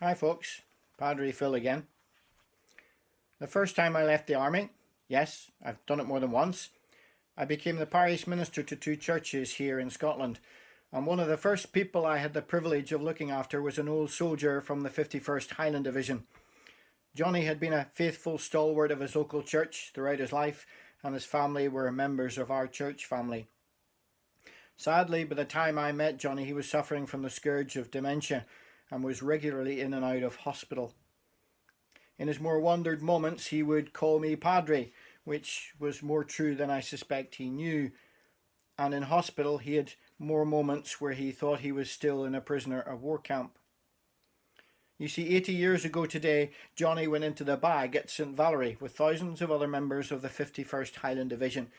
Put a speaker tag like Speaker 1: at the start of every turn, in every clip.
Speaker 1: Hi folks, Padre Phil again. The first time I left the army, yes, I've done it more than once, I became the parish minister to two churches here in Scotland, and one of the first people I had the privilege of looking after was an old soldier from the 51st Highland Division. Johnny had been a faithful stalwart of his local church throughout his life, and his family were members of our church family. Sadly, by the time I met Johnny, he was suffering from the scourge of dementia and was regularly in and out of hospital. In his more wandered moments, he would call me Padre, which was more true than I suspect he knew. And in hospital, he had more moments where he thought he was still in a prisoner of war camp. You see, 80 years ago today, Johnny went into the bag at St Valery with thousands of other members of the 51st Highland Division,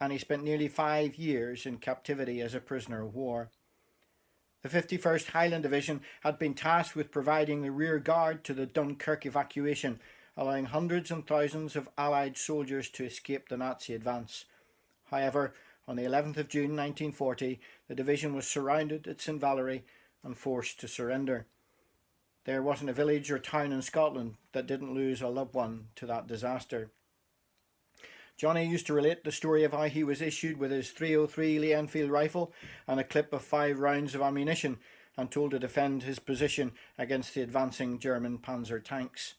Speaker 1: and he spent nearly 5 years in captivity as a prisoner of war. The 51st Highland Division had been tasked with providing the rear guard to the Dunkirk evacuation, allowing hundreds and thousands of Allied soldiers to escape the Nazi advance. However, on the 11th of June 1940, the division was surrounded at St Valery and forced to surrender. There wasn't a village or town in Scotland that didn't lose a loved one to that disaster. Johnny used to relate the story of how he was issued with his .303 Lee Enfield rifle and a clip of 5 rounds of ammunition and told to defend his position against the advancing German panzer tanks.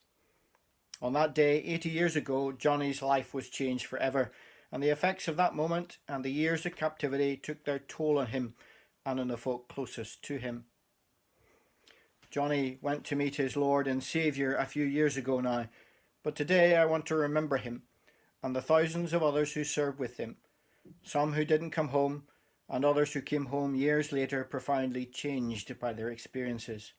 Speaker 1: On that day, 80 years ago, Johnny's life was changed forever, and the effects of that moment and the years of captivity took their toll on him and on the folk closest to him. Johnny went to meet his Lord and Saviour a few years ago now, but today I want to remember him and the thousands of others who served with him, some who didn't come home, and others who came home years later profoundly changed by their experiences.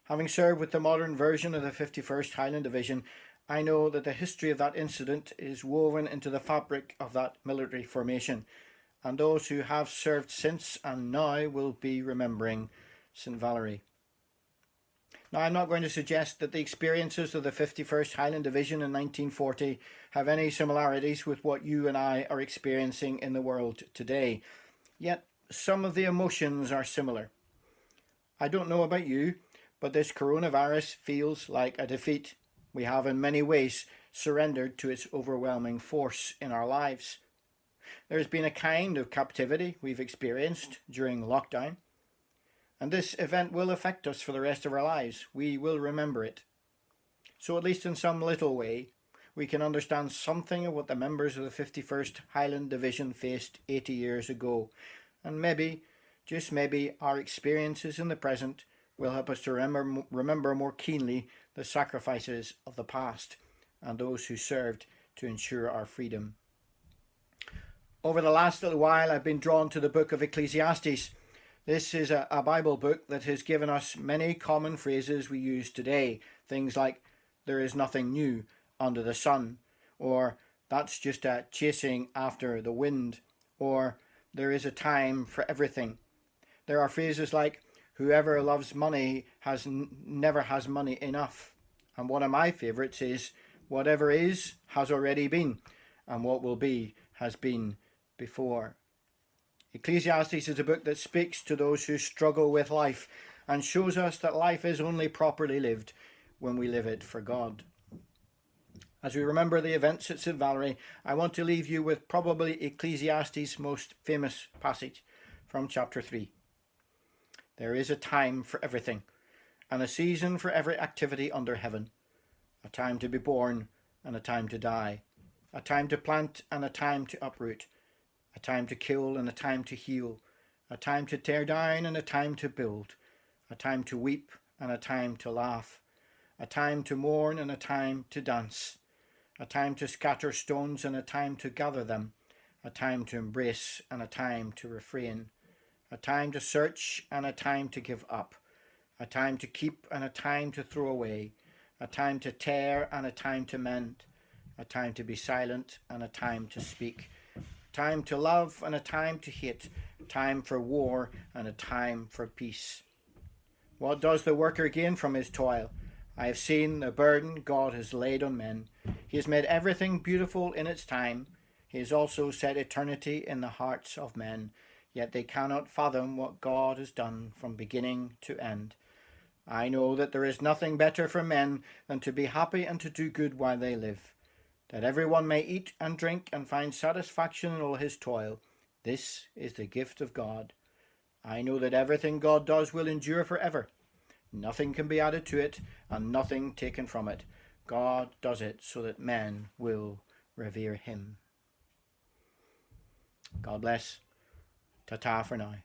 Speaker 1: Having served with the modern version of the 51st Highland Division, I know that the history of that incident is woven into the fabric of that military formation, and those who have served since and now will be remembering St Valery. Now, I'm not going to suggest that the experiences of the 51st Highland Division in 1940 have any similarities with what you and I are experiencing in the world today, yet some of the emotions are similar. I don't know about you, but this coronavirus feels like a defeat. We have in many ways surrendered to its overwhelming force in our lives. There's been a kind of captivity we've experienced during lockdown, and this event will affect us for the rest of our lives. We will remember it. So at least in some little way, we can understand something of what the members of the 51st Highland Division faced 80 years ago. And maybe, just maybe, our experiences in the present will help us to remember more keenly the sacrifices of the past and those who served to ensure our freedom. Over the last little while, I've been drawn to the book of Ecclesiastes. This is a Bible book that has given us many common phrases we use today. Things like, there is nothing new under the sun, or that's just a chasing after the wind, or there is a time for everything. There are phrases like, whoever loves money never has money enough. And one of my favourites is, whatever is has already been, and what will be has been before. Ecclesiastes is a book that speaks to those who struggle with life and shows us that life is only properly lived when we live it for God. As we remember the events at St Valery, I want to leave you with probably Ecclesiastes' most famous passage from chapter 3. There is a time for everything, and a season for every activity under heaven, a time to be born and a time to die, a time to plant and a time to uproot, a time to kill and a time to heal, a time to tear down and a time to build, a time to weep and a time to laugh, a time to mourn and a time to dance, a time to scatter stones and a time to gather them, a time to embrace and a time to refrain, a time to search and a time to give up, a time to keep and a time to throw away, a time to tear and a time to mend, a time to be silent and a time to speak, time to love and a time to hate, time for war and a time for peace. What does the worker gain from his toil? I have seen the burden God has laid on men. He has made everything beautiful in its time. He has also set eternity in the hearts of men, yet they cannot fathom what God has done from beginning to end. I know that there is nothing better for men than to be happy and to do good while they live, that every one may eat and drink and find satisfaction in all his toil. This is the gift of God. I know that everything God does will endure forever. Nothing can be added to it, and nothing taken from it. God does it so that men will revere him. God bless. Ta-ta for now.